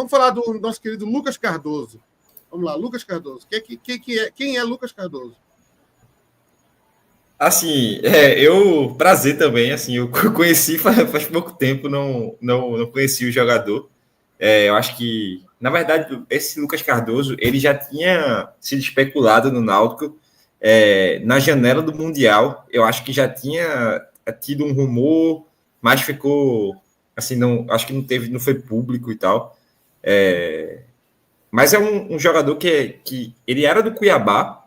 Vamos falar do nosso querido Lucas Cardoso. Vamos lá, Lucas Cardoso. Quem é Lucas Cardoso? Assim, prazer também, assim, eu conheci faz pouco tempo, não conheci o jogador. Eu acho que, na verdade, esse Lucas Cardoso, ele já tinha sido especulado no Náutico, na janela do Mundial. Eu acho que já tinha tido um rumor, mas ficou, assim, não, acho que não foi público e tal. Mas é um jogador que ele era do Cuiabá,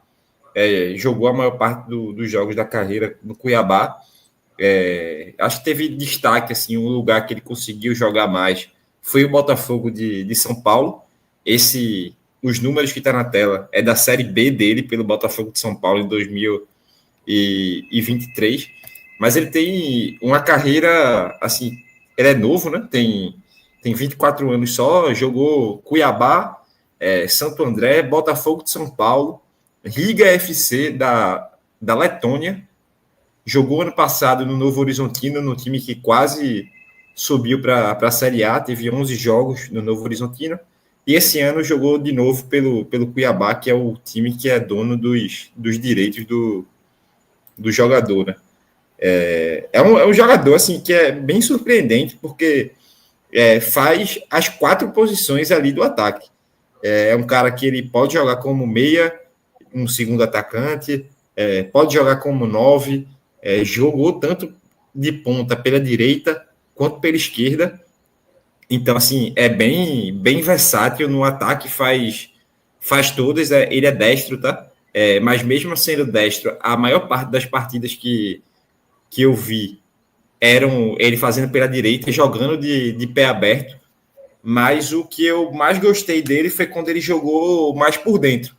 jogou a maior parte dos jogos da carreira no Cuiabá. Acho que teve destaque, assim, um lugar que ele conseguiu jogar mais foi o Botafogo de São Paulo. Os números que está na tela é da Série B dele pelo Botafogo de São Paulo em 2023. Mas ele tem uma carreira, assim, ele é novo, né? Tem 24 anos só, jogou Cuiabá, Santo André, Botafogo de São Paulo, Riga FC da Letônia, jogou ano passado no Novo Horizontino, no time que quase subiu para a Série A, teve 11 jogos no Novo Horizontino, e esse ano jogou de novo pelo Cuiabá, que é o time que é dono dos direitos do jogador, né? É um jogador assim, que é bem surpreendente, porque faz as 4 posições ali do ataque. É um cara que ele pode jogar como meia, um segundo atacante, pode jogar como 9, jogou tanto de ponta pela direita quanto pela esquerda. Então, assim, é bem versátil no ataque, faz todas. Ele é destro, tá? Mas mesmo sendo destro, a maior parte das partidas que eu vi eram ele fazendo pela direita e jogando de pé aberto. Mas o que eu mais gostei dele foi quando ele jogou mais por dentro.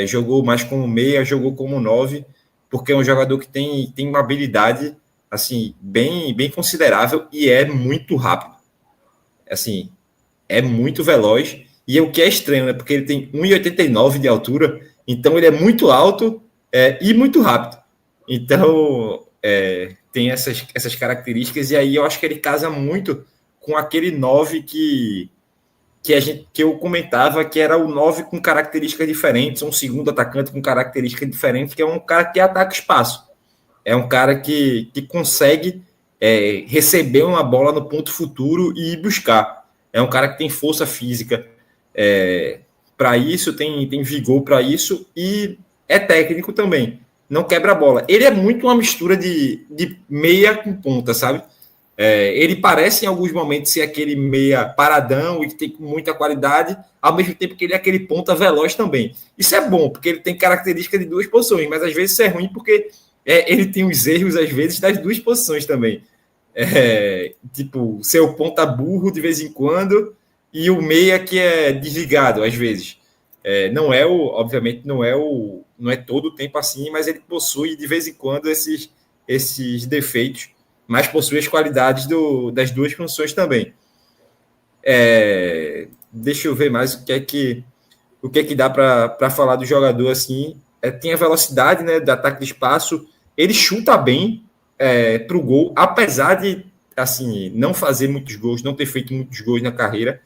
Jogou mais como meia, jogou como 9, porque é um jogador que tem uma habilidade assim, bem considerável e é muito rápido. Assim, é muito veloz. E o que é estranho, né? Porque ele tem 1,89 de altura, então ele é muito alto e muito rápido. Então, tem essas características, e aí eu acho que ele casa muito com aquele 9 que eu comentava, que era o 9 com características diferentes, um segundo atacante com características diferentes, que é um cara que ataca espaço. É um cara que consegue receber uma bola no ponto futuro e ir buscar. É um cara que tem força física para isso, tem vigor para isso e é técnico também. Não quebra a bola. Ele é muito uma mistura de meia com ponta, sabe? Ele parece em alguns momentos ser aquele meia paradão e que tem muita qualidade, ao mesmo tempo que ele é aquele ponta veloz também. Isso é bom, porque ele tem característica de duas posições, mas às vezes isso é ruim porque ele tem os erros, às vezes, das duas posições também. Tipo, ser o ponta burro de vez em quando e o meia que é desligado, às vezes. Obviamente, não é todo o tempo assim, mas ele possui, de vez em quando, esses defeitos, mas possui as qualidades das duas funções também. Deixa eu ver mais o que é que dá para falar do jogador assim. Tem a velocidade, né, de ataque de espaço, ele chuta bem para o gol, apesar de assim, não fazer muitos gols, não ter feito muitos gols na carreira.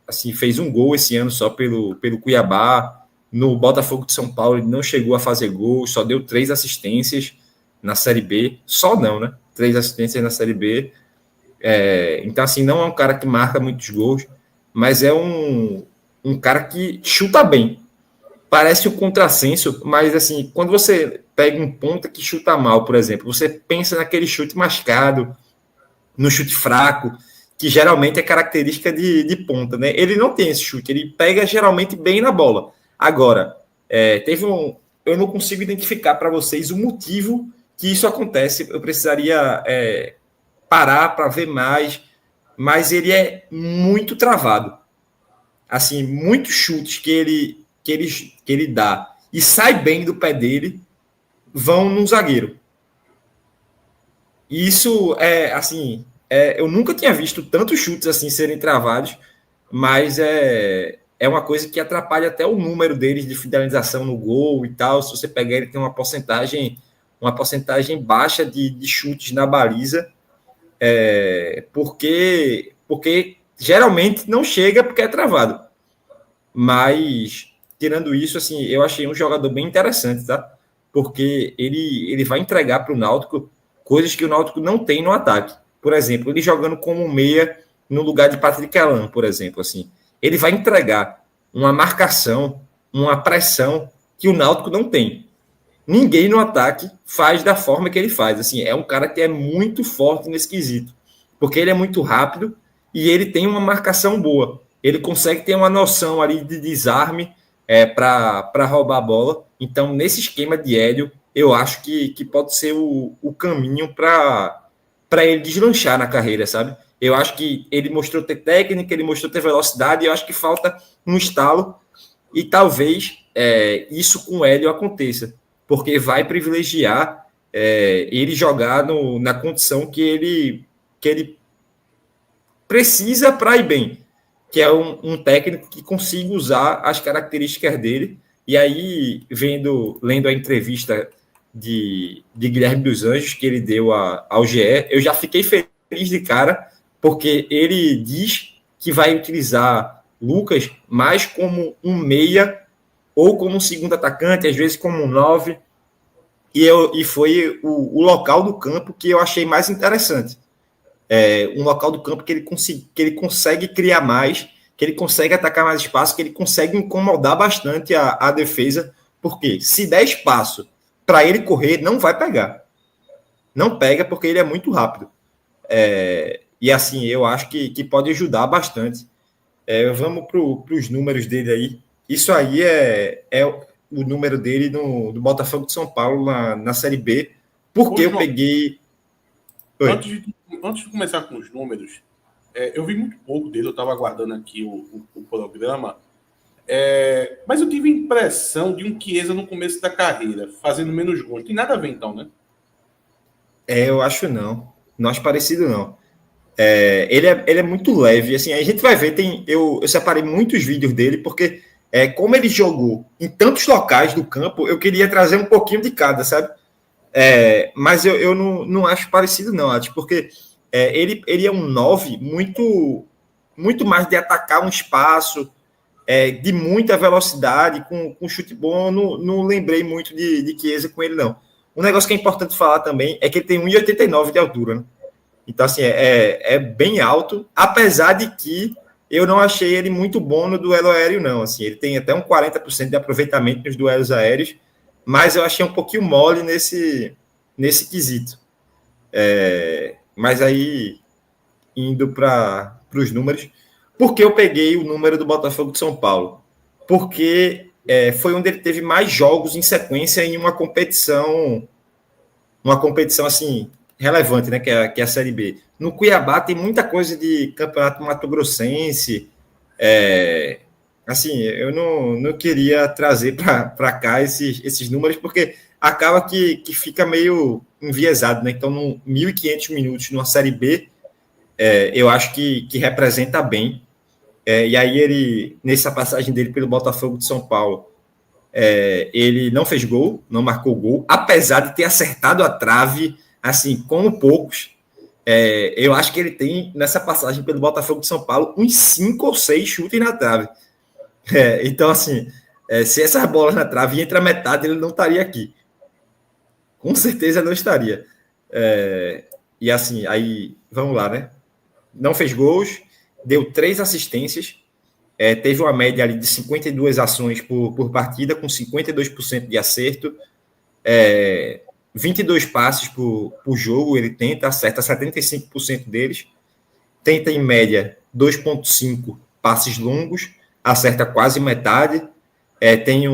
Assim, fez um gol esse ano só pelo Cuiabá. No Botafogo de São Paulo ele não chegou a fazer gol, só deu 3 assistências na Série B, só não, né? 3 assistências na Série B. Então, assim, não é um cara que marca muitos gols, mas é um cara que chuta bem. Parece um contrassenso, mas, assim, quando você pega um ponta que chuta mal, por exemplo, você pensa naquele chute mascado, no chute fraco, que geralmente é característica de ponta, né? Ele não tem esse chute, ele pega geralmente bem na bola. Agora, eu não consigo identificar para vocês o motivo que isso acontece. Eu precisaria parar para ver mais, mas ele é muito travado. Assim, muitos chutes que ele dá e sai bem do pé dele vão num zagueiro. E isso eu nunca tinha visto tantos chutes assim serem travados, mas é uma coisa que atrapalha até o número deles de finalização no gol e tal. Se você pegar, ele tem uma porcentagem baixa de chutes na baliza, porque geralmente não chega porque é travado. Mas, tirando isso, assim, eu achei um jogador bem interessante, tá? Porque ele vai entregar para o Náutico coisas que o Náutico não tem no ataque. Por exemplo, ele jogando como meia no lugar de Patrick Alan, por exemplo, assim. Ele vai entregar uma marcação, uma pressão que o Náutico não tem. Ninguém no ataque faz da forma que ele faz. Assim, é um cara que é muito forte nesse quesito, porque ele é muito rápido e ele tem uma marcação boa. Ele consegue ter uma noção ali de desarme para roubar a bola. Então, nesse esquema de Hélio, eu acho que pode ser o caminho para ele deslanchar na carreira, sabe? Eu acho que ele mostrou ter técnica, ele mostrou ter velocidade, e eu acho que falta um estalo, e talvez isso com o Hélio aconteça, porque vai privilegiar ele jogar na condição que ele precisa para ir bem, que é um técnico que consiga usar as características dele. E aí, lendo a entrevista de Guilherme dos Anjos, que ele deu ao GE, eu já fiquei feliz de cara, porque ele diz que vai utilizar Lucas mais como um meia ou como um segundo atacante, às vezes como um 9, e foi o local do campo que eu achei mais interessante. Um local do campo que ele consegue criar mais, que ele consegue atacar mais espaço, que ele consegue incomodar bastante a defesa, porque se der espaço para ele correr, não vai pegar. Não pega porque ele é muito rápido. E assim, eu acho que pode ajudar bastante. Vamos para os números dele aí. Isso aí é o número dele do Botafogo de São Paulo na Série B, porque eu peguei... Antes de começar com os números, eu vi muito pouco dele, eu estava aguardando aqui o programa, mas eu tive a impressão de um Chiesa no começo da carreira, fazendo menos gols. Tem nada a ver então, né? Eu acho não. Não acho parecido, não. Ele é muito leve. Assim, a gente vai ver, eu separei muitos vídeos dele, porque como ele jogou em tantos locais do campo, eu queria trazer um pouquinho de cada, sabe? Mas eu não acho parecido, não, Ati, porque ele é um 9 muito, muito mais de atacar um espaço, de muita velocidade, com chute bom. Não lembrei muito de Chiesa com ele, não. Um negócio que é importante falar também é que ele tem 1,89 de altura, né? Então, assim, é bem alto, apesar de que eu não achei ele muito bom no duelo aéreo, não. Assim, ele tem até um 40% de aproveitamento nos duelos aéreos, mas eu achei um pouquinho mole nesse quesito. Mas aí, indo para os números, por que eu peguei o número do Botafogo de São Paulo? Porque foi onde ele teve mais jogos em sequência em uma competição assim, relevante, né, que é a Série B. No Cuiabá tem muita coisa de campeonato mato-grossense. Assim, eu não queria trazer para cá esses números, porque acaba que fica meio enviesado, né? Então, 1.500 minutos numa Série B, eu acho que representa bem. E aí, ele, nessa passagem dele pelo Botafogo de São Paulo, ele não fez gol, não marcou gol, apesar de ter acertado a trave, assim, como poucos. Eu acho que ele tem, nessa passagem pelo Botafogo de São Paulo, uns 5 ou 6 chutes na trave. Então, assim, se essas bolas na trave entra metade, ele não estaria aqui. Com certeza não estaria. E assim, aí, vamos lá, né? Não fez gols, deu 3 assistências, teve uma média ali de 52 ações por partida, com 52% de acerto, 22 passes por jogo, ele acerta 75% deles, tenta em média 2,5 passes longos, acerta quase metade, tem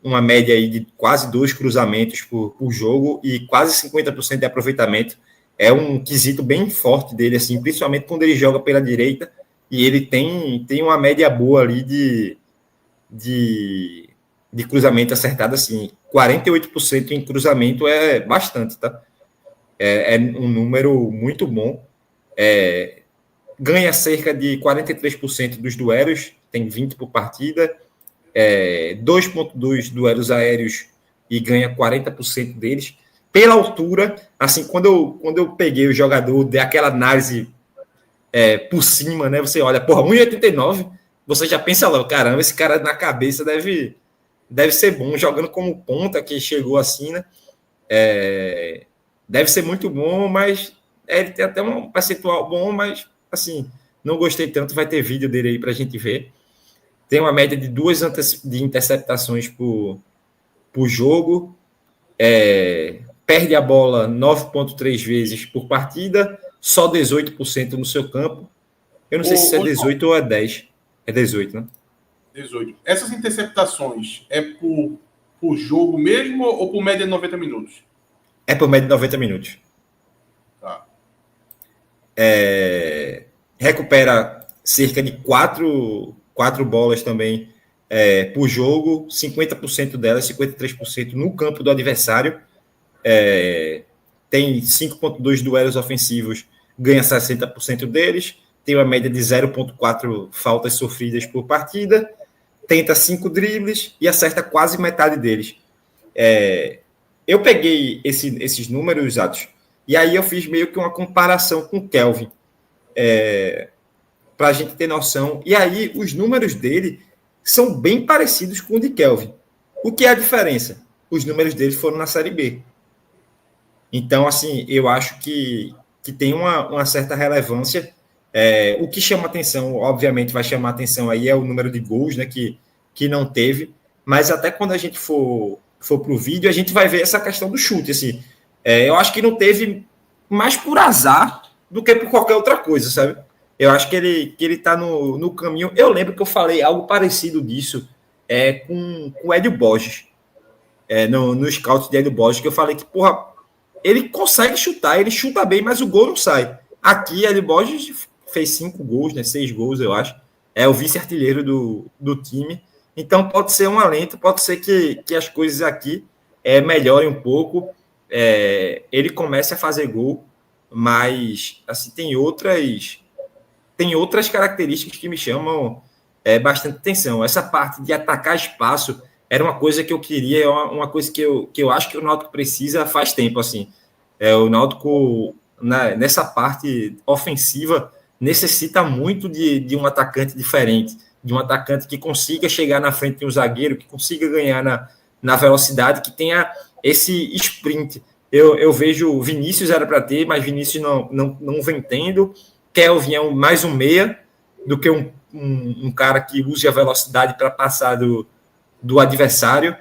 uma média aí de quase 2 cruzamentos por jogo e quase 50% de aproveitamento. É um quesito bem forte dele, assim, principalmente quando ele joga pela direita, e ele tem uma média boa ali de cruzamento acertado, assim, 48% em cruzamento é bastante, tá? É um número muito bom. Ganha cerca de 43% dos duelos, tem 20 por partida, 2,2 duelos aéreos e ganha 40% deles. Pela altura, assim, quando eu peguei o jogador, dei aquela análise por cima, né? Você olha, porra, 1,89, você já pensa logo, caramba, esse cara na cabeça deve ser bom, jogando como ponta, que chegou assim, né? Deve ser muito bom, mas ele tem até um percentual bom, mas assim, não gostei tanto, vai ter vídeo dele aí pra gente ver. Tem uma média de 2 de interceptações por jogo, perde a bola 9,3 vezes por partida, só 18% no seu campo. Eu não sei se é 18 ou é 10. É 18, né? 18. Essas interceptações é por jogo mesmo ou por média de 90 minutos? É por média de 90 minutos. Tá. Recupera cerca de 4 bolas também por jogo, 50% delas, 53% no campo do adversário. Tem 5,2 duelos ofensivos, ganha 60% deles, tem uma média de 0,4 faltas sofridas por partida, tenta 5 dribles e acerta quase metade deles. Eu peguei esses números, Atos, e aí eu fiz meio que uma comparação com o Kelvin, para a gente ter noção. E aí os números dele são bem parecidos com o de Kelvin. O que é a diferença? Os números dele foram na Série B. Então, assim, eu acho que tem uma certa relevância. O que chama atenção, obviamente, vai chamar atenção aí é o número de gols, né, que não teve. Mas até quando a gente for para o vídeo, a gente vai ver essa questão do chute. Assim, eu acho que não teve mais por azar do que por qualquer outra coisa, sabe? Eu acho que ele tá no caminho. Eu lembro que eu falei algo parecido disso com o Hélio Borges, no scout de Hélio Borges, que eu falei que, porra, ele consegue chutar, ele chuta bem, mas o gol não sai. Aqui, Hélio Borges fez 5 gols, né, 6 gols, eu acho. É o vice-artilheiro do time. Então, pode ser um alento, pode ser que as coisas aqui melhorem um pouco. Ele comece a fazer gol, mas assim, tem outras características que me chamam bastante atenção. Essa parte de atacar espaço era uma coisa que eu queria, uma coisa que eu acho que o Náutico precisa faz tempo. Assim. O Náutico, nessa parte ofensiva, necessita muito de um atacante diferente, de um atacante que consiga chegar na frente de um zagueiro, que consiga ganhar na velocidade, que tenha esse sprint. Eu vejo Vinícius era para ter, mas Vinícius não vem tendo. Kelvin é mais um meia do que um cara que use a velocidade para passar do adversário.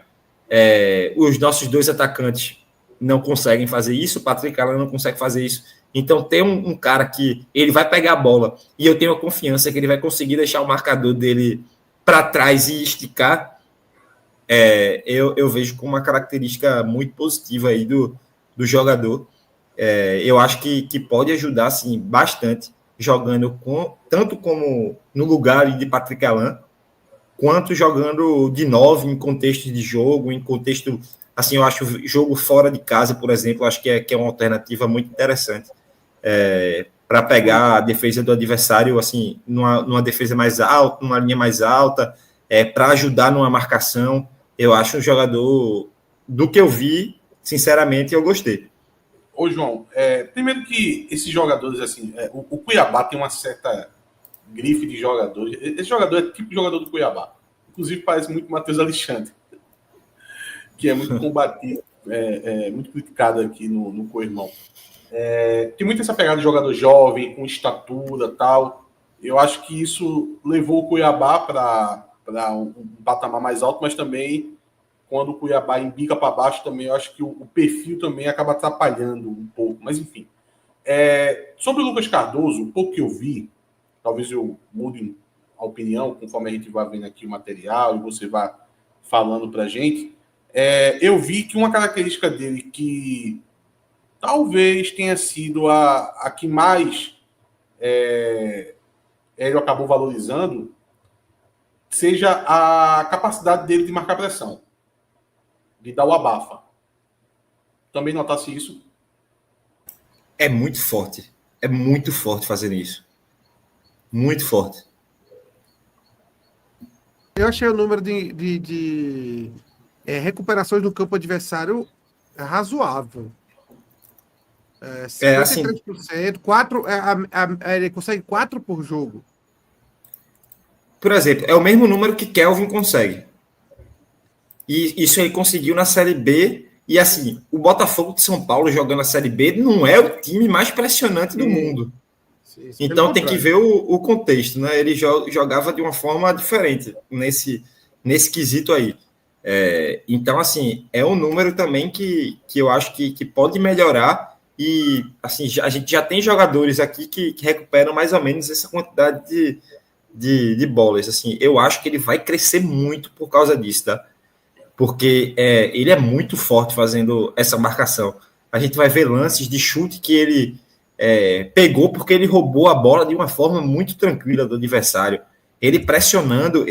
Os nossos 2 atacantes não conseguem fazer isso, o Patrick Alan não consegue fazer isso. Então, tem um cara que ele vai pegar a bola e eu tenho a confiança que ele vai conseguir deixar o marcador dele para trás e esticar. Eu vejo como uma característica muito positiva aí do jogador. Eu acho que pode ajudar assim, bastante, jogando tanto como no lugar de Patrick Alan, quanto jogando de 9 em contexto de jogo, em contexto, assim, eu acho jogo fora de casa, por exemplo, acho que é uma alternativa muito interessante para pegar a defesa do adversário, assim, numa defesa mais alta, numa linha mais alta, para ajudar numa marcação. Eu acho um jogador, do que eu vi, sinceramente, eu gostei. Ô, João, primeiro que esses jogadores, assim, o Cuiabá tem uma certa grife de jogadores. Esse jogador é tipo jogador do Cuiabá. Inclusive, parece muito Matheus Alexandre, que é muito combatido, muito criticado aqui no Coirmão. Tem muito essa pegada de jogador jovem, com estatura e tal. Eu acho que isso levou o Cuiabá para um patamar mais alto, mas também quando o Cuiabá embica para baixo, também eu acho que o perfil também acaba atrapalhando um pouco. Mas, enfim. Sobre o Lucas Cardoso, um pouco que eu vi, talvez eu mude a opinião conforme a gente vai vendo aqui o material e você vai falando para a gente. Eu vi que uma característica dele que talvez tenha sido a que mais ele acabou valorizando seja a capacidade dele de marcar pressão, de dar o abafa. Também notasse isso? É muito forte fazendo isso. Muito forte. Eu achei o número de recuperações no campo adversário razoável. Assim, 53%, ele consegue 4 por jogo. por exemplo, é o mesmo número que Kelvin consegue. E isso ele conseguiu na Série B. E assim, o Botafogo de São Paulo jogando a Série B não é o time mais pressionante do mundo. Sim, Então tem que ver o contexto, né? Ele jogava de uma forma diferente nesse quesito aí. Então, assim, é um número também que eu acho que pode melhorar. E assim, a gente já tem jogadores aqui que recuperam mais ou menos essa quantidade de bolas. Assim, eu acho que ele vai crescer muito por causa disso, tá? Porque ele é muito forte fazendo essa marcação. A gente vai ver lances de chute que ele pegou porque ele roubou a bola de uma forma muito tranquila do adversário. Ele pressionando,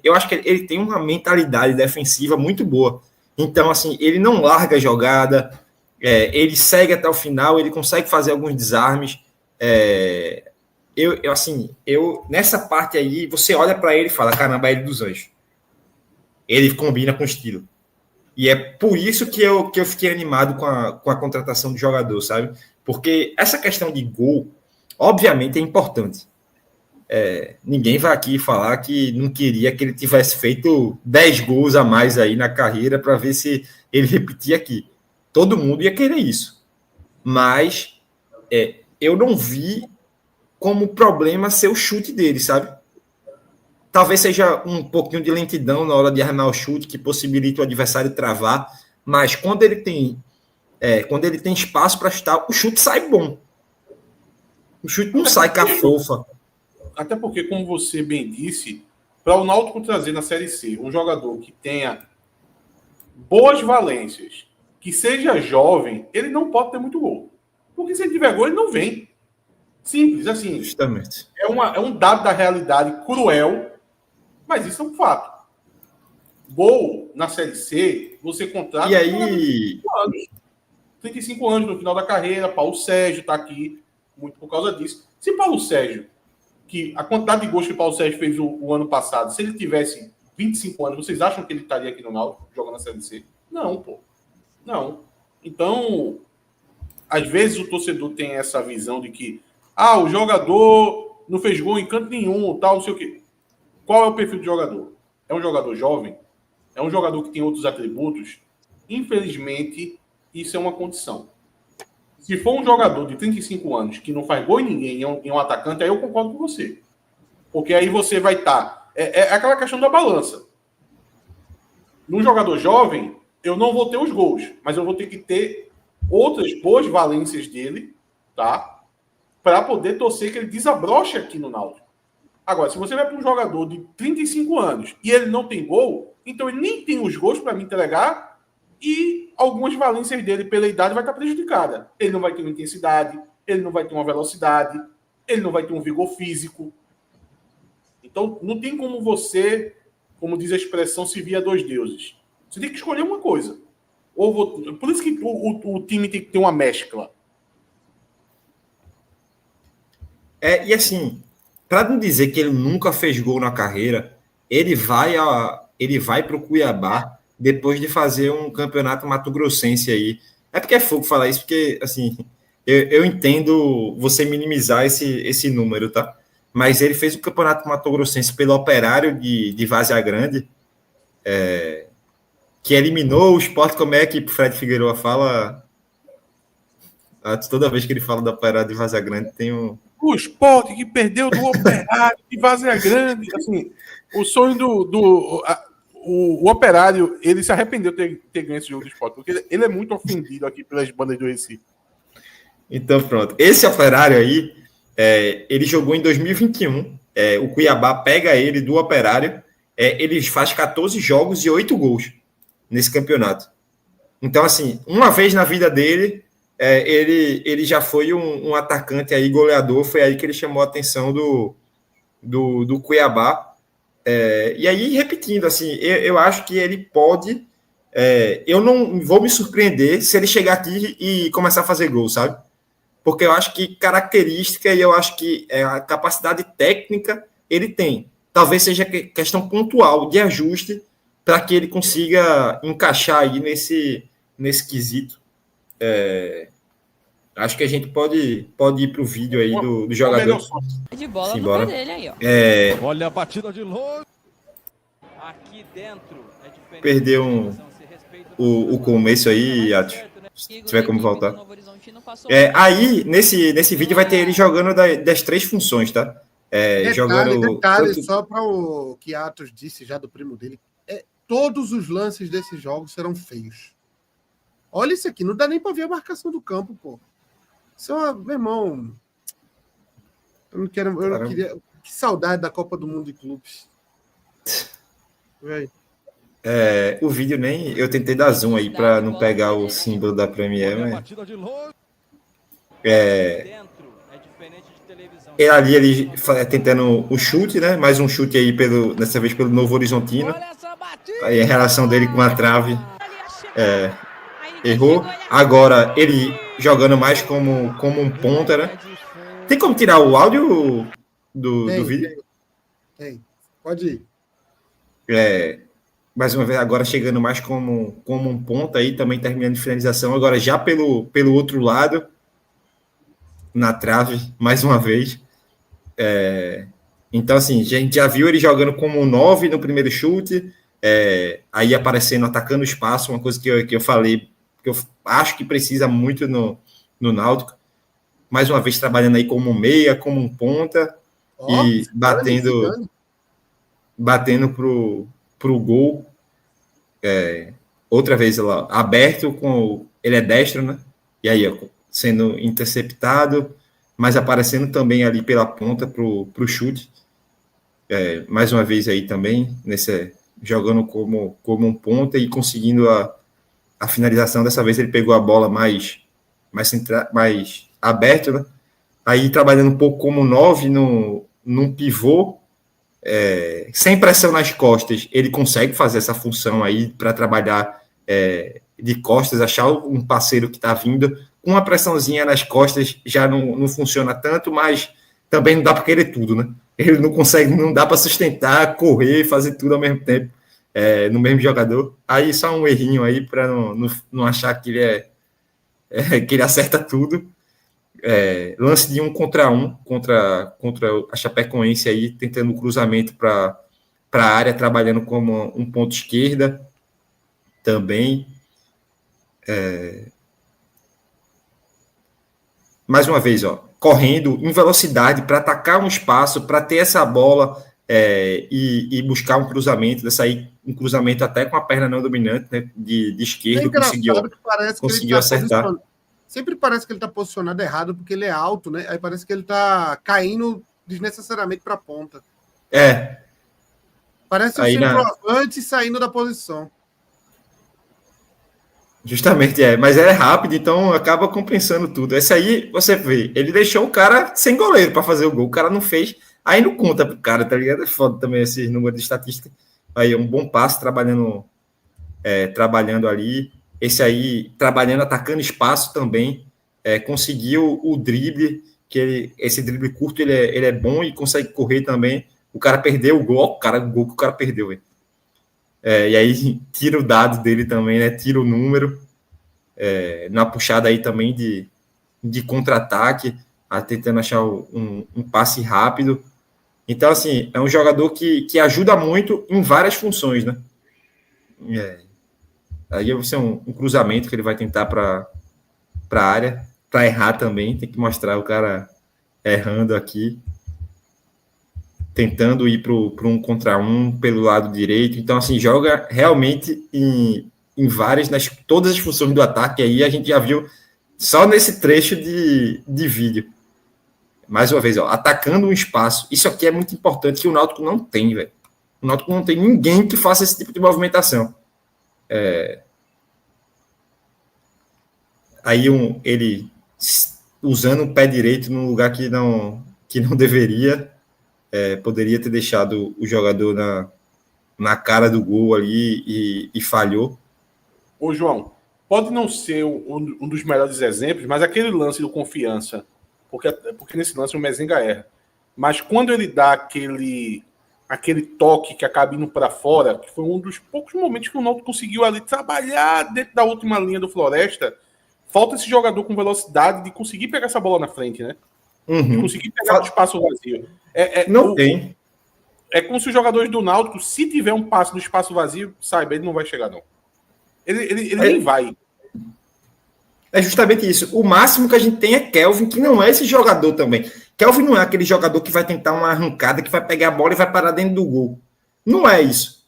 eu acho que ele tem uma mentalidade defensiva muito boa. Então, assim, ele não larga a jogada, ele segue até o final, ele consegue fazer alguns desarmes. Nessa parte aí, você olha para ele e fala, caramba, é ele dos Anjos. Ele combina com o estilo. E é por isso que eu fiquei animado com a contratação do jogador, sabe? Porque essa questão de gol, obviamente, é importante. Ninguém vai aqui falar que não queria que ele tivesse feito 10 gols a mais aí na carreira para ver se ele repetia aqui. Todo mundo ia querer isso. Mas eu não vi como problema ser o chute dele, sabe? Talvez seja um pouquinho de lentidão na hora de armar o chute, que possibilita o adversário travar, mas quando ele tem espaço para chutar, o chute sai bom. O chute não sai cafofa. Até porque, como você bem disse, para o Náutico trazer na Série C um jogador que tenha boas valências, que seja jovem, ele não pode ter muito gol. Porque se ele tiver gol, ele não vem. Simples, assim. Justamente. É um dado da realidade cruel, mas isso é um fato. Gol na Série C, você contrata... E aí... 35 anos no final da carreira, Paulo Sérgio está aqui, muito por causa disso. Se Paulo Sérgio, que a quantidade de gols que Paulo Sérgio fez o ano passado, se ele tivesse 25 anos, vocês acham que ele estaria aqui no Náutico jogando na Série C? Não, pô. Não. Então, às vezes o torcedor tem essa visão de que o jogador não fez gol em canto nenhum, tal, não sei o quê. Qual é o perfil do jogador? É um jogador jovem? É um jogador que tem outros atributos? Infelizmente, isso é uma condição. Se for um jogador de 35 anos que não faz gol em ninguém em um atacante, aí eu concordo com você. Porque aí você vai estar... É aquela questão da balança. Num jogador jovem, eu não vou ter os gols, mas eu vou ter que ter outras boas valências dele, tá? Para poder torcer que ele desabroche aqui no Náutico. Agora, se você vai para um jogador de 35 anos e ele não tem gol, então ele nem tem os gols para me entregar e algumas valências dele pela idade vai estar prejudicada. Ele não vai ter uma intensidade, ele não vai ter uma velocidade, ele não vai ter um vigor físico. Então, não tem como você, como diz a expressão, se via dois deuses. Você tem que escolher uma coisa. Por isso que o time tem que ter uma mescla. E assim, para não dizer que ele nunca fez gol na carreira, ele vai para o Cuiabá depois de fazer um campeonato mato-grossense aí. É porque é fogo falar isso, porque assim, eu entendo você minimizar esse número, tá? Mas ele fez o campeonato mato-grossense pelo Operário de Várzea Grande, que eliminou o Sport. Como é que o Fred Figueiredo fala? Toda vez que ele fala do Operário de Várzea Grande, tem um... O Sport que perdeu do Operário de Várzea Grande. Assim, o sonho o Operário, ele se arrependeu de ter ganho esse jogo do Sport, porque ele é muito ofendido aqui pelas bandas do Recife. Então, pronto. Esse Operário aí, ele jogou em 2021. O Cuiabá pega ele do Operário. Ele faz 14 jogos e 8 gols nesse campeonato. Então, assim, uma vez na vida dele, ele já foi um atacante aí, goleador. Foi aí que ele chamou a atenção do Cuiabá. E aí, repetindo, assim, eu acho que ele pode... eu não vou me surpreender se ele chegar aqui e começar a fazer gol, sabe? Porque eu acho que característica e eu acho que a capacidade técnica ele tem. Talvez seja questão pontual de ajuste para que ele consiga encaixar aí nesse quesito. Acho que a gente pode ir pro vídeo aí do jogador. De bola Simbora. no pé dele aí, ó. Olha a batida de longe. Aqui dentro é diferente. Perdeu o começo aí, Yato. Se tiver como voltar. Aí, nesse vídeo vai ter ele jogando das 3 funções, tá? Detalhe, só para o que Atos disse já do primo dele. Todos os lances desses jogos serão feios. Olha isso aqui, não dá nem para ver a marcação do campo, pô. Isso é uma... Meu irmão... Eu não queria... Que saudade da Copa do Mundo de Clubes. O vídeo nem... Eu tentei dar zoom aí para não pegar o símbolo da Premier, mas... Ele tentando o chute, né? Mais um chute aí, dessa vez pelo Novo Horizontino. Aí a relação dele com a trave errou. Agora ele jogando mais como um ponta, né? Tem como tirar o áudio do vídeo? Tem. Pode ir. Mais uma vez, agora chegando mais como um ponta aí, também terminando de finalização. Agora já pelo outro lado, na trave, mais uma vez. Então, assim, a gente já viu ele jogando como 9 no primeiro chute, aí aparecendo, atacando o espaço, uma coisa que eu falei, que eu acho que precisa muito no Náutico. Mais uma vez trabalhando aí como um meia, como um ponta, e batendo pro gol. Outra vez lá, aberto, ele é destro, né? E aí, sendo interceptado, mas aparecendo também ali pela ponta pro chute. Mais uma vez aí também, jogando como um ponta e conseguindo a finalização. Dessa vez ele pegou a bola mais aberto, né? Aí trabalhando um pouco como 9 num pivô, sem pressão nas costas, ele consegue fazer essa função aí para trabalhar de costas, achar um parceiro que está vindo. Com uma pressãozinha nas costas já não funciona tanto, mas também não dá para querer tudo, né? Ele não consegue, não dá para sustentar, correr, fazer tudo ao mesmo tempo no mesmo jogador. Aí só um errinho aí para não achar que ele acerta tudo. Lance de 1 contra 1 contra a Chapecoense aí, tentando o cruzamento para a área, trabalhando como um ponto esquerda também. Mais uma vez, correndo em velocidade para atacar um espaço, para ter essa bola e buscar um cruzamento, um cruzamento até com a perna não dominante, né, de esquerda, conseguiu acertar. Sempre parece que ele está posicionado errado porque ele é alto, né? Aí parece que ele está caindo desnecessariamente para a ponta. Parece um centroavante saindo da posição. Justamente, mas é rápido, então acaba compensando tudo. Esse aí, você vê, ele deixou o cara sem goleiro para fazer o gol, o cara não fez, aí não conta pro cara, tá ligado? É foda também esse número de estatística. Aí é um bom passe trabalhando ali. Esse aí, trabalhando, atacando espaço também, conseguiu o drible, esse drible curto, ele é bom e consegue correr também. O cara perdeu o gol, o gol que o cara perdeu, velho. E aí tira o dado dele também, né? Tira o número. Na puxada aí também de contra-ataque, tentando achar um passe rápido. Então, assim, é um jogador que ajuda muito em várias funções, né? Aí vai ser um cruzamento que ele vai tentar para a área, para errar também. Tem que mostrar o cara errando aqui, tentando ir para 1 contra 1 pelo lado direito. Então, assim, joga realmente em várias, todas as funções do ataque aí, a gente já viu só nesse trecho de vídeo. Mais uma vez, atacando um espaço. Isso aqui é muito importante, que o Náutico não tem, velho. O Náutico não tem ninguém que faça esse tipo de movimentação. Aí ele usando o pé direito num lugar que não deveria, poderia ter deixado o jogador na cara do gol ali e falhou. Ô, João, pode não ser um dos melhores exemplos, mas aquele lance do Confiança, porque nesse lance o Mezenga erra, mas quando ele dá aquele toque que acaba indo para fora, que foi um dos poucos momentos que o Náutico conseguiu ali trabalhar dentro da última linha do Floresta, falta esse jogador com velocidade de conseguir pegar essa bola na frente, né? De conseguir pegar o espaço vazio. Não tem. É como se os jogadores do Náutico, se tiver um passe no espaço vazio, saiba, ele não vai chegar, não. Ele nem vai. É justamente isso. O máximo que a gente tem é Kelvin, que não é esse jogador também. Kelvin não é aquele jogador que vai tentar uma arrancada, que vai pegar a bola e vai parar dentro do gol. Não é isso.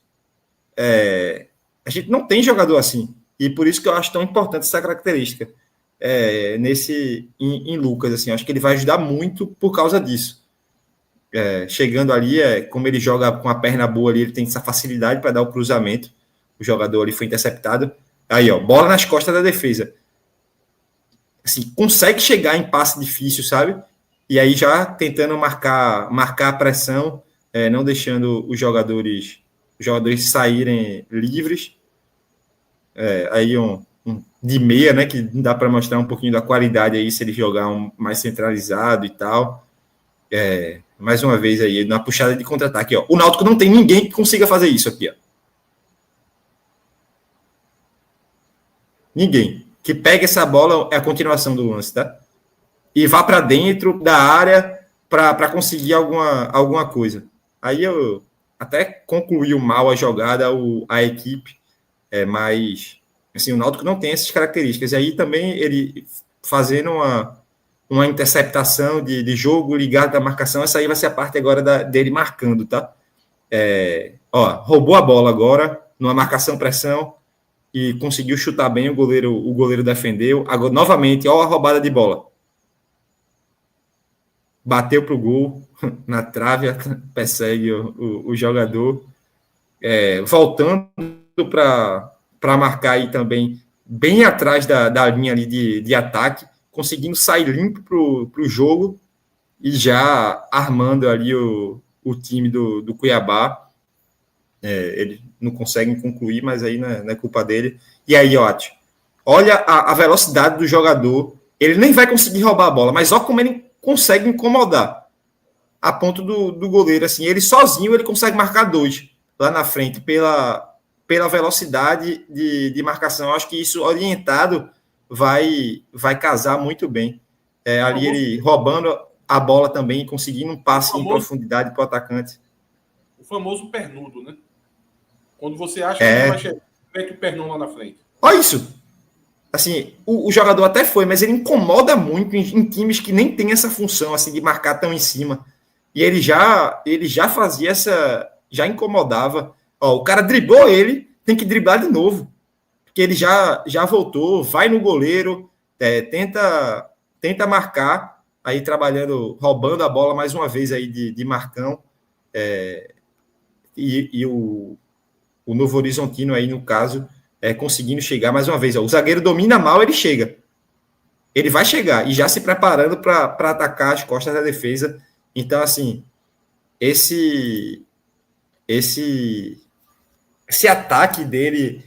A gente não tem jogador assim. E por isso que eu acho tão importante essa característica em Lucas. Assim, acho que ele vai ajudar muito por causa disso. Chegando ali, como ele joga com a perna boa ali, ele tem essa facilidade para dar o cruzamento. O jogador ali foi interceptado. Aí, ó, bola nas costas da defesa. Assim, consegue chegar em passe difícil, sabe? E aí já tentando marcar a pressão, não deixando os jogadores saírem livres. Aí de meia, né? Que dá para mostrar um pouquinho da qualidade aí se ele jogar mais centralizado e tal. Mais uma vez aí, na puxada de contra-ataque, ó. O Náutico não tem ninguém que consiga fazer isso aqui, ó. Ninguém. Que pegue essa bola é a continuação do lance, tá? E vá para dentro da área para conseguir alguma coisa. Aí eu até concluiu mal a jogada, a equipe, mas assim, o Náutico não tem essas características. E aí também ele fazendo uma interceptação de jogo ligado à marcação, essa aí vai ser a parte agora dele marcando, tá? Roubou a bola agora, numa marcação-pressão, e conseguiu chutar bem, o goleiro defendeu. Agora, novamente, ó a roubada de bola. Bateu pro gol, na trave, persegue o jogador. Voltando para marcar aí também, bem atrás da linha ali de ataque, conseguindo sair limpo pro jogo e já armando ali o time do Cuiabá. Ele não consegue concluir, mas aí não é culpa dele. E aí, olha a velocidade do jogador. Ele nem vai conseguir roubar a bola, mas olha como ele consegue incomodar. A ponto do goleiro, assim, ele sozinho ele consegue marcar 2 lá na frente pela velocidade de marcação. Eu acho que isso orientado vai casar muito bem. Ali ele roubando a bola também, conseguindo um passe em profundidade para o atacante. O famoso pernudo, né? Quando você acha que vai chegar, mete o pernão lá na frente. Olha isso. Assim, o jogador até foi, mas ele incomoda muito em times que nem tem essa função assim de marcar tão em cima. E ele já fazia já incomodava. O cara driblou ele, tem que driblar de novo. Porque ele já voltou, vai no goleiro, tenta marcar, aí trabalhando, roubando a bola mais uma vez aí de Marcão. E o Novo Horizontino aí, no caso, conseguindo chegar mais uma vez. O zagueiro domina mal, ele chega. Ele vai chegar e já se preparando para atacar as costas da defesa. Então, assim, esse ataque dele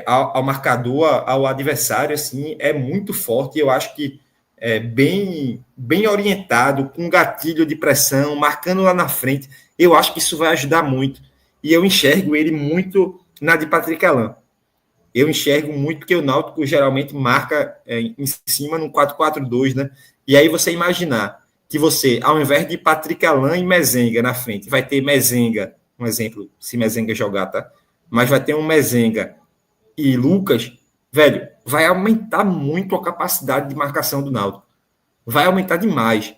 ao marcador, ao adversário, assim, é muito forte. Eu acho que bem orientado, com gatilho de pressão, marcando lá na frente. Eu acho que isso vai ajudar muito. E eu enxergo ele muito na de Patrick Alain. Eu enxergo muito porque o Náutico geralmente marca em cima no 4-4-2, né? E aí você imaginar que você, ao invés de Patrick Alain e Mezenga na frente, vai ter Mezenga, um exemplo, se Mezenga jogar, tá? Mas vai ter um Mezenga e Lucas, velho, vai aumentar muito a capacidade de marcação do Náutico. Vai aumentar demais.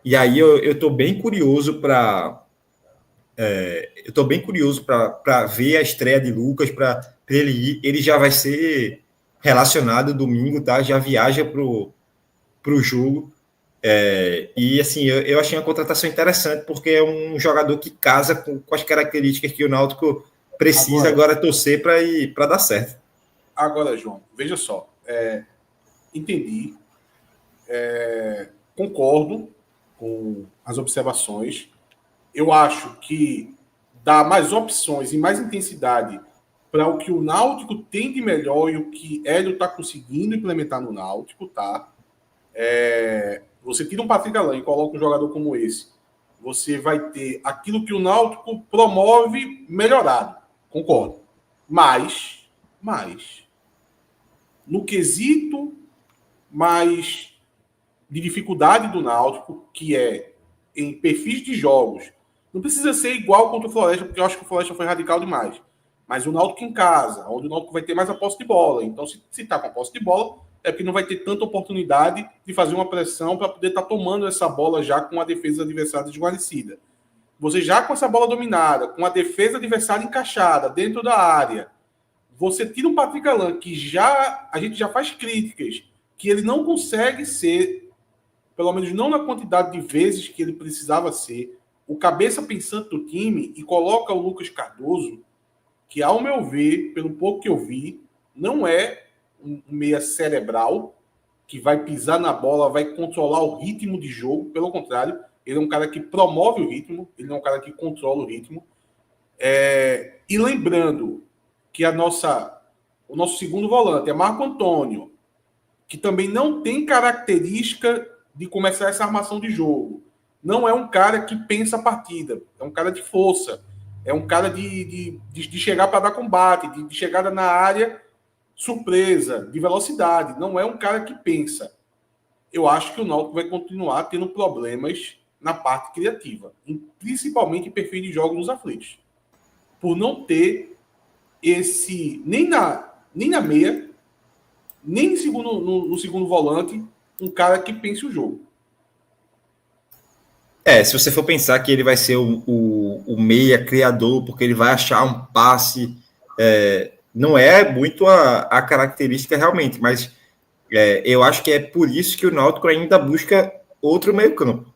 E aí eu tô bem curioso para ver a estreia de Lucas, para ele ir. Ele já vai ser relacionado domingo, tá? Já viaja pro jogo. E assim, eu achei uma contratação interessante, porque é um jogador que casa com as características que o Náutico precisa agora torcer para dar certo. Agora, João, veja só. Entendi. Concordo com as observações. Eu acho que dá mais opções e mais intensidade para o que o Náutico tem de melhor e o que Hélio está conseguindo implementar no Náutico, tá? Você tira um Patrick Alain e coloca um jogador como esse, você vai ter aquilo que o Náutico promove melhorado. Concordo. Mas no quesito mas de dificuldade do Náutico, que é em perfis de jogos. Não precisa ser igual contra o Floresta, porque eu acho que o Floresta foi radical demais. Mas o Náutico em casa, onde o Náutico vai ter mais a posse de bola. Então, se está com a posse de bola, é porque não vai ter tanta oportunidade de fazer uma pressão para poder estar tomando essa bola já com a defesa adversária desguarnecida. Você já com essa bola dominada, com a defesa adversária encaixada dentro da área, você tira um Patrick Alan, que a gente já faz críticas, que ele não consegue ser, pelo menos não na quantidade de vezes que ele precisava ser, o cabeça pensante do time, e coloca o Lucas Cardoso, que, ao meu ver, pelo pouco que eu vi, não é um meia cerebral, que vai pisar na bola, vai controlar o ritmo de jogo. Pelo contrário, ele é um cara que promove o ritmo, ele não é um cara que controla o ritmo. E lembrando que o nosso segundo volante é Marco Antônio, que também não tem característica de começar essa armação de jogo. Não é um cara que pensa a partida, é um cara de força, é um cara de chegar para dar combate, de chegada na área surpresa, de velocidade. Não é um cara que pensa. Eu acho que o Náutico vai continuar tendo problemas na parte criativa, principalmente em perfil de jogos nos aflitos, por não ter esse, nem na meia, nem no segundo volante, um cara que pense o jogo. Se você for pensar que ele vai ser o meia criador, porque ele vai achar um passe, não é muito a característica realmente, mas eu acho que é por isso que o Náutico ainda busca outro meio campo.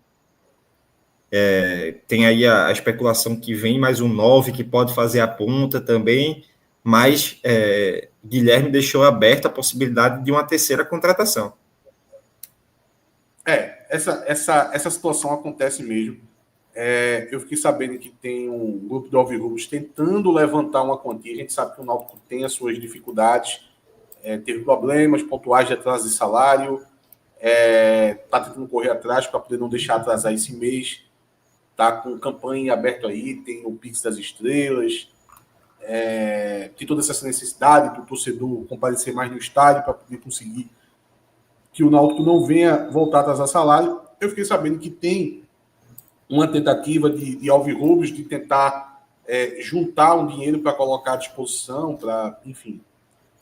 Tem aí a especulação que vem mais um 9 que pode fazer a ponta também, mas Guilherme deixou aberta a possibilidade de uma terceira contratação. Essa situação acontece mesmo. Eu fiquei sabendo que tem um grupo de alvirrubros tentando levantar uma quantia. A gente sabe que o Náutico tem as suas dificuldades, teve problemas pontuais de atraso de salário, está tentando correr atrás para poder não deixar atrasar esse mês. Está com campanha aberta aí, tem o Pix das Estrelas, tem toda essa necessidade do torcedor comparecer mais no estádio para poder conseguir que o Náutico não venha voltar a atrasar salário. Eu fiquei sabendo que tem uma tentativa de alvirrubros de tentar juntar um dinheiro para colocar à disposição, para, enfim,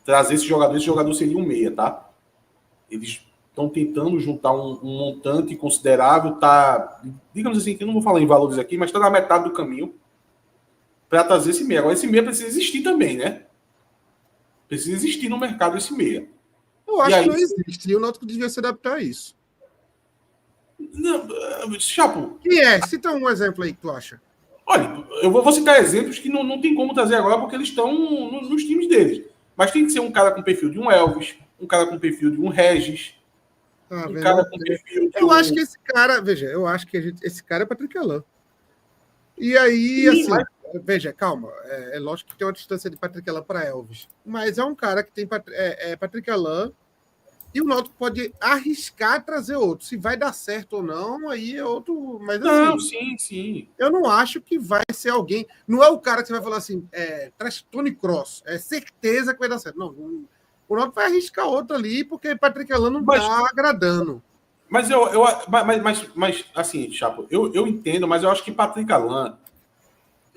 trazer esse jogador. Esse jogador seria um meia, tá? Eles estão tentando juntar um montante considerável, tá, digamos assim, que eu não vou falar em valores aqui, mas está na metade do caminho para trazer esse meia. Agora, esse meia precisa existir também, né? Precisa existir no mercado esse meia. Eu acho que não existe, e o Náutico devia se adaptar a isso. Não, Chapo. Quem é? Cita um exemplo aí que tu acha. Olha, eu vou citar exemplos que não tem como trazer agora, porque eles estão nos times deles. Mas tem que ser um cara com perfil de um Elvis, um cara com perfil de um Regis, cara com perfil de acho que esse cara, veja, esse cara é Patrick Alan. E aí, sim, assim, veja, calma, é lógico que tem uma distância de Patrick Alan para Elvis, mas é um cara que tem Patrick Alan, e o Náutico pode arriscar trazer outro. Se vai dar certo ou não, aí é outro. Mas não, assim, sim. Eu não acho que vai ser alguém. Não é o cara que você vai falar assim, traz Tony Cross, é certeza que vai dar certo. Não, o Náutico vai arriscar outro ali, porque Patrick Alan não está agradando. Mas assim, Chapo, eu entendo, mas eu acho que Patrick Alan,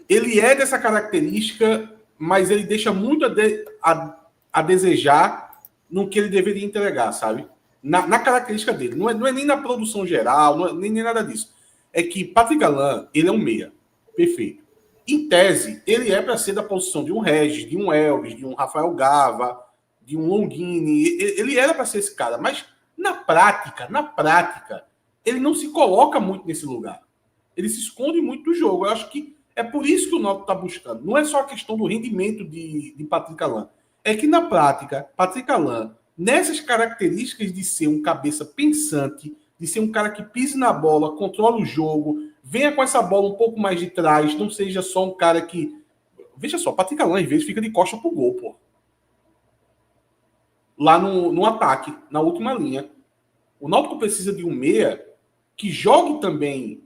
ele é dessa característica, mas ele deixa muito a desejar no que ele deveria entregar, sabe? Na característica dele. Não é nem na produção geral, não é nem nada disso. É que Patrick Alan, ele é um meia. Perfeito. Em tese, ele é para ser da posição de um Regis, de um Elvis, de um Rafael Gava, de um Longini. Ele era para ser esse cara. Mas, na prática, ele não se coloca muito nesse lugar. Ele se esconde muito do jogo. Eu acho que é por isso que o Náutico está buscando. Não é só a questão do rendimento de Patrick Alan. É que, na prática, Patrick Alan, nessas características de ser um cabeça pensante, de ser um cara que pise na bola, controla o jogo, venha com essa bola um pouco mais de trás, não seja só um cara que... Veja só, Patrick Alan, às vezes, fica de costa pro gol, pô. Lá no ataque, na última linha. O Náutico precisa de um meia que jogue também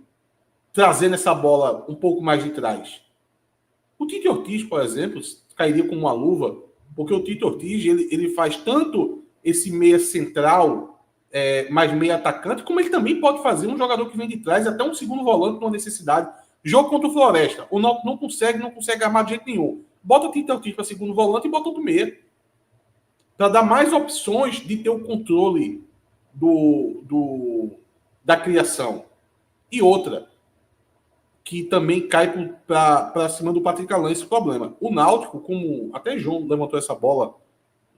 trazendo essa bola um pouco mais de trás. O Tite Ortiz, por exemplo, cairia como uma luva, porque o Tite Ortiz, ele faz tanto esse meia central mais meio atacante, como ele também pode fazer um jogador que vem de trás, até um segundo volante, numa necessidade. Jogo contra o Floresta, o Náutico não consegue armar de jeito nenhum. Bota o Tito para segundo volante e bota outro meia. Para dar mais opções de ter o controle da criação. E outra, que também cai para cima do Patrick Alain esse problema. O Náutico, como até João levantou essa bola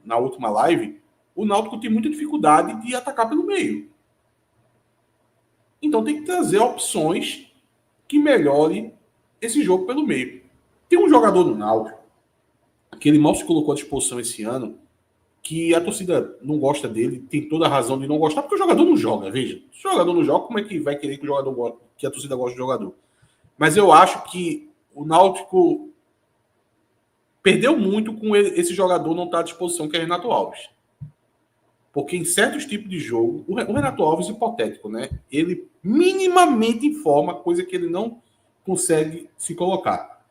na última live, o Náutico tem muita dificuldade de atacar pelo meio. Então tem que trazer opções que melhore esse jogo pelo meio. Tem um jogador do Náutico que ele mal se colocou à disposição esse ano, que a torcida não gosta dele, tem toda a razão de não gostar, porque o jogador não joga, veja. Se o jogador não joga, como é que vai querer que que a torcida goste do jogador? Mas eu acho que o Náutico perdeu muito com esse jogador não estar à disposição, que é Renato Alves. Porque em certos tipos de jogo, o Renato Alves, hipotético, né? Ele minimamente informa, coisa que ele não consegue se colocar.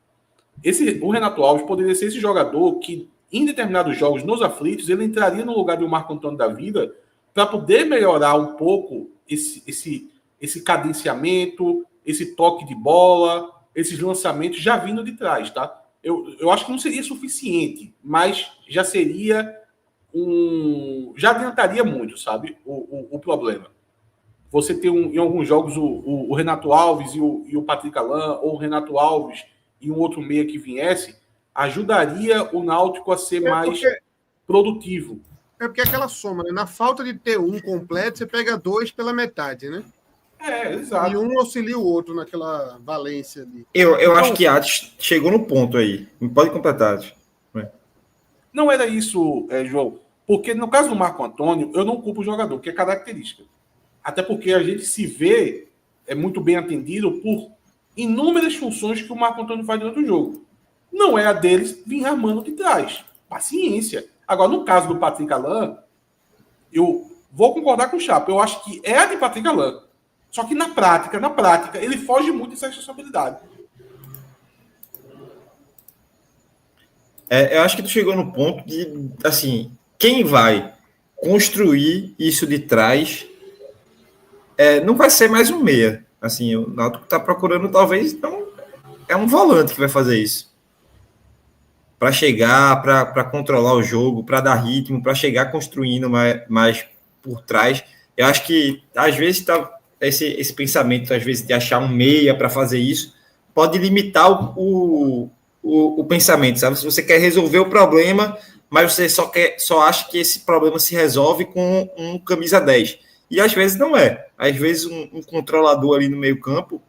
O Renato Alves poderia ser esse jogador que, em determinados jogos, nos aflitos, ele entraria no lugar do Marco Antônio da vida para poder melhorar um pouco esse cadenciamento, esse toque de bola, esses lançamentos já vindo de trás, tá? Eu acho que não seria suficiente, mas já seria já adiantaria muito, sabe? O problema. Você ter em alguns jogos o Renato Alves e o Patrick Alain, ou o Renato Alves e um outro meia que viesse, ajudaria o Náutico a ser mais produtivo. É porque é aquela soma, né? Na falta de ter um completo, você pega dois pela metade, né? Exato. E um auxilia o outro naquela valência ali. Eu acho que Atos chegou no ponto aí. Pode completar, Atos. Não era isso, João. Porque no caso do Marco Antônio, eu não culpo o jogador, que é característica. Até porque a gente se vê muito bem atendido por inúmeras funções que o Marco Antônio faz durante o jogo. Não é a deles vir armando de trás. Paciência. Agora, no caso do Patrick Alain, eu vou concordar com o Chapa. Eu acho que é a de Patrick Alain. Só que na prática, ele foge muito dessa responsabilidade. Eu acho que tu chegou no ponto de, assim, quem vai construir isso de trás não vai ser mais um meia. Assim, o Náutico está procurando, talvez, então, é um volante que vai fazer isso. Para chegar, para controlar o jogo, para dar ritmo, para chegar construindo mais por trás. Eu acho que, às vezes, esse pensamento, às vezes, de achar um meia para fazer isso, pode limitar o pensamento, sabe? Se você quer resolver o problema, mas você só acha que esse problema se resolve com um camisa 10. E às vezes não é. Às vezes um controlador ali no meio campo,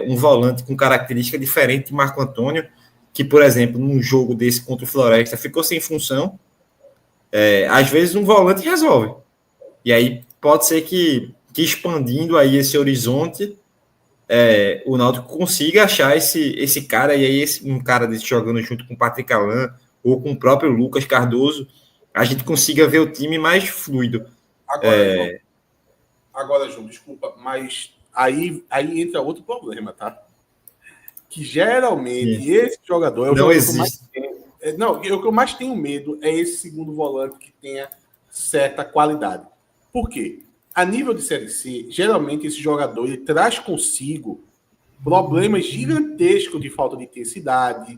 um volante com característica diferente de Marco Antônio, que, por exemplo, num jogo desse contra o Floresta, ficou sem função, às vezes um volante resolve. E aí pode ser que expandindo aí esse horizonte, o Náutico consiga achar esse cara, e aí um cara desse jogando junto com o Patrick Alain ou com o próprio Lucas Cardoso, a gente consiga ver o time mais fluido. Agora, João, desculpa, mas aí entra outro problema, tá? Que geralmente esse jogador não existe. O que eu mais tenho medo é esse segundo volante que tenha certa qualidade. Por quê? A nível de Série C, geralmente esse jogador ele traz consigo problemas gigantescos de falta de intensidade,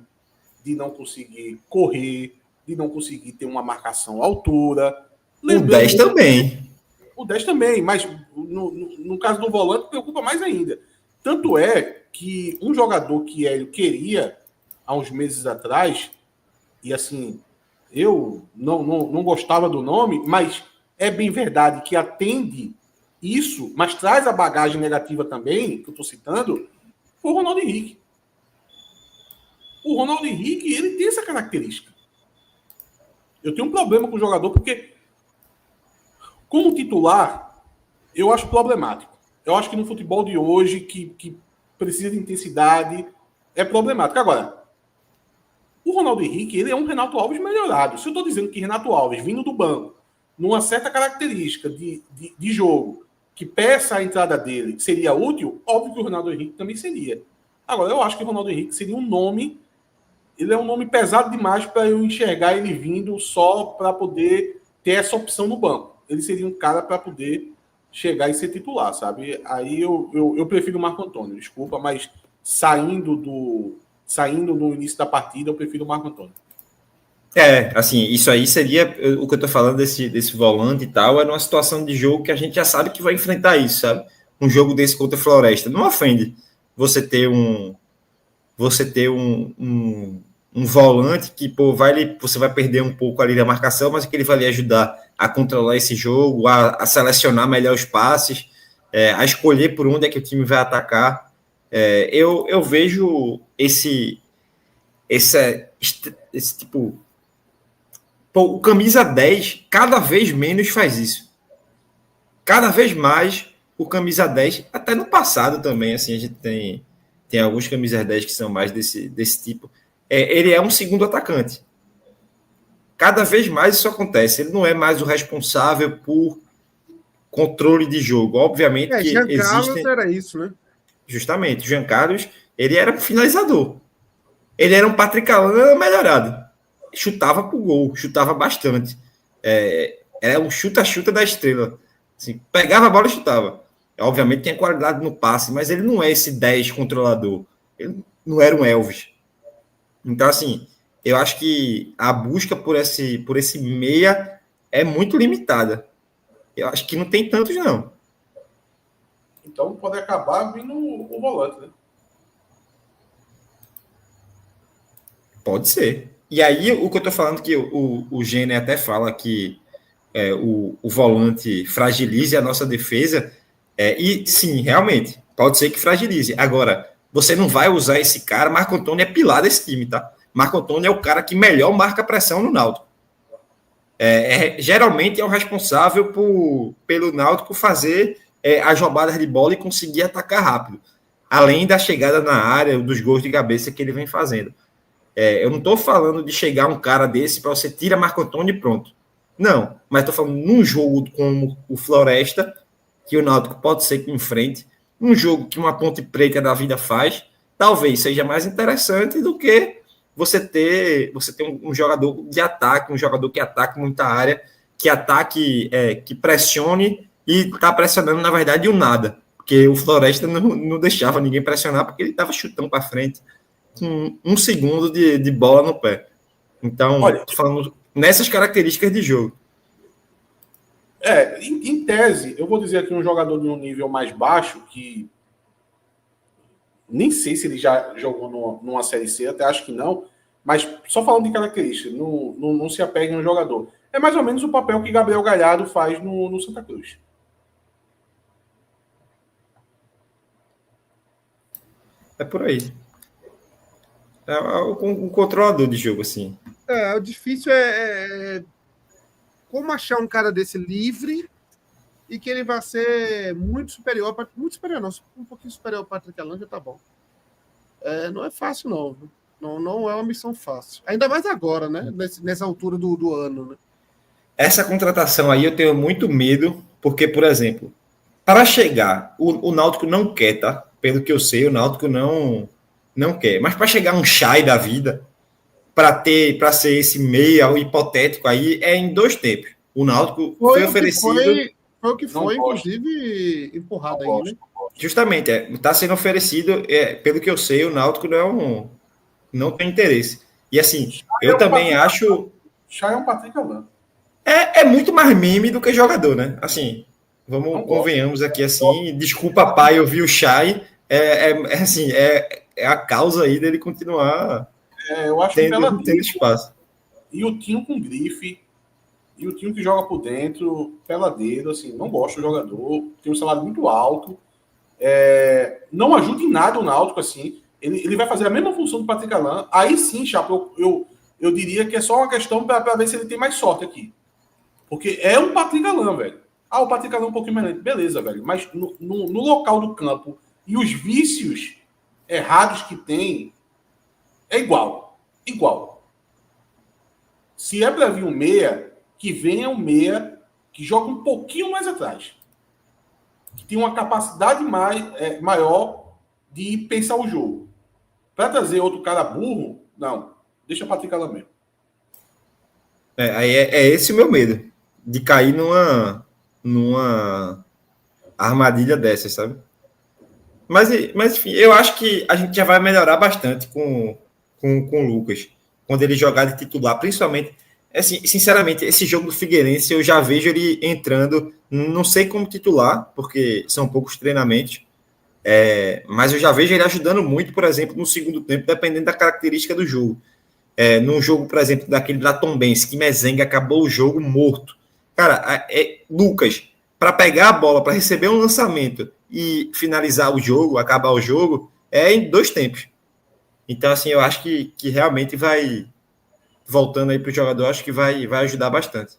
de não conseguir correr, de não conseguir ter uma marcação à altura. O 10 também. O 10 também, mas no caso do volante preocupa mais ainda. Tanto é que um jogador que ele queria há uns meses atrás, e assim, eu não gostava do nome, mas é bem verdade que atende isso, mas traz a bagagem negativa também, que eu estou citando, foi o Ronaldo Henrique. O Ronaldo Henrique, ele tem essa característica. Eu tenho um problema com o jogador, porque como titular, eu acho problemático. Eu acho que no futebol de hoje, que precisa de intensidade, é problemático. Agora, o Ronaldo Henrique, ele é um Renato Alves melhorado. Se eu estou dizendo que Renato Alves, vindo do banco, numa certa característica de jogo, que peça a entrada dele seria útil, óbvio que o Ronaldo Henrique também seria. Agora, eu acho que o Ronaldo Henrique seria um nome, ele é um nome pesado demais para eu enxergar ele vindo só para poder ter essa opção no banco. ele seria um cara para poder chegar e ser titular, sabe? Aí eu prefiro o Marco Antônio, desculpa, mas saindo no início da partida, eu prefiro o Marco Antônio. Assim, isso aí seria o que eu tô falando desse volante e tal, é numa situação de jogo que a gente já sabe que vai enfrentar isso, sabe? Um jogo desse contra a Floresta. Não ofende você ter um volante que, pô, você vai perder um pouco ali da marcação, mas que ele vai lhe ajudar a controlar esse jogo, a selecionar melhor os passes, a escolher por onde é que o time vai atacar. Eu vejo esse tipo... Pô, o camisa 10 cada vez menos faz isso. Cada vez mais o camisa 10, até no passado também, assim, a gente tem alguns camisas 10 que são mais desse tipo. Ele é um segundo atacante. Cada vez mais isso acontece. Ele não é mais o responsável por controle de jogo. Obviamente que Jean Carlos existem... era isso, né? Justamente. O Jean Carlos, ele era um finalizador. Ele era um Patrick Alan melhorado. Chutava pro gol, chutava bastante. Era um chuta-chuta da estrela. Assim, pegava a bola e chutava. Obviamente tem qualidade no passe, mas ele não é esse 10 controlador. Ele não era um Elvis. Então, assim, eu acho que a busca por esse meia é muito limitada. Eu acho que não tem tantos, não. Então pode acabar vindo o volante, né? Pode ser. E aí, o que eu tô falando, que o Gene até fala que o volante fragilize a nossa defesa, e sim, realmente, pode ser que fragilize. Agora, você não vai usar esse cara. Marco Antônio é pilar desse time, tá? Marco Antônio é o cara que melhor marca pressão no Náutico. Geralmente é o responsável pelo Náutico fazer as jogadas de bola e conseguir atacar rápido. Além da chegada na área, dos gols de cabeça que ele vem fazendo. Eu não estou falando de chegar um cara desse para você tirar Marco Antônio e pronto. Não, mas estou falando num jogo como o Floresta, que o Náutico pode ser que enfrente, um jogo que uma Ponte Preta da vida faz, talvez seja mais interessante do que você ter um jogador de ataque, um jogador que ataque muita área, que ataque, que pressione e está pressionando, na verdade, o nada. Porque o Floresta não deixava ninguém pressionar porque ele estava chutando para frente com 1 segundo de bola no pé. Então, tô falando nessas características de jogo. Em tese, eu vou dizer aqui um jogador de um nível mais baixo, que nem sei se ele já jogou numa Série C, até acho que não, mas só falando de características, não se apegue no jogador. É mais ou menos o papel que Gabriel Galhardo faz no Santa Cruz. É por aí. É um controlador de jogo, assim. O difícil como achar um cara desse livre e que ele vai ser muito superior, não, um pouquinho superior ao Patrick Alan, já tá bom. Não é fácil, não. Não é uma missão fácil. Ainda mais agora, né? Nessa altura do ano, né? Essa contratação aí eu tenho muito medo, porque, por exemplo, para chegar, o Náutico não quer, tá? Pelo que eu sei, o Náutico não quer. Mas para chegar um Chay da vida, para ser esse meia hipotético aí, é em 2 tempos. O Náutico foi oferecido... Foi o que foi, inclusive, empurrado aí, né? Justamente, está sendo oferecido, pelo que eu sei, o Náutico não tem interesse. E assim, eu também acho... Chay é um Patrick Alan. É muito mais meme do que jogador, né? Assim, convenhamos aqui assim, desculpa pai, eu vi o Chay, assim, a causa aí dele continuar eu acho tendo espaço. E o Tinho com grife, e o Tinho que joga por dentro, peladeiro, assim, não gosto do jogador, tem um salário muito alto, não ajuda em nada o Náutico, assim, ele vai fazer a mesma função do Patrick Alan, aí sim, Chapo, eu diria que é só uma questão para ver se ele tem mais sorte aqui. Porque é um Patrick Alan, velho. O Patrick Alan é um pouquinho mais lento. Beleza, velho. Mas no local do campo e os vícios errados que tem, é igual. Igual. Se é para vir um meia, que venha um meia que joga um pouquinho mais atrás. Que tem uma capacidade maior de pensar o jogo. Para trazer outro cara burro, não. Deixa o Patrick Alan mesmo. Aí é esse o meu medo. de cair numa armadilha dessas, sabe? Mas, enfim, eu acho que a gente já vai melhorar bastante com o Lucas, quando ele jogar de titular, principalmente, assim, sinceramente, esse jogo do Figueirense, eu já vejo ele entrando, não sei como titular, porque são poucos treinamentos, mas eu já vejo ele ajudando muito, por exemplo, no segundo tempo, dependendo da característica do jogo. Num jogo, por exemplo, daquele da Tombense, que Mezenga acabou o jogo morto. Cara, Lucas, para pegar a bola, para receber um lançamento e finalizar o jogo, acabar o jogo, é em 2 tempos. Então, assim, eu acho que realmente vai, voltando aí para o jogador, acho que vai ajudar bastante.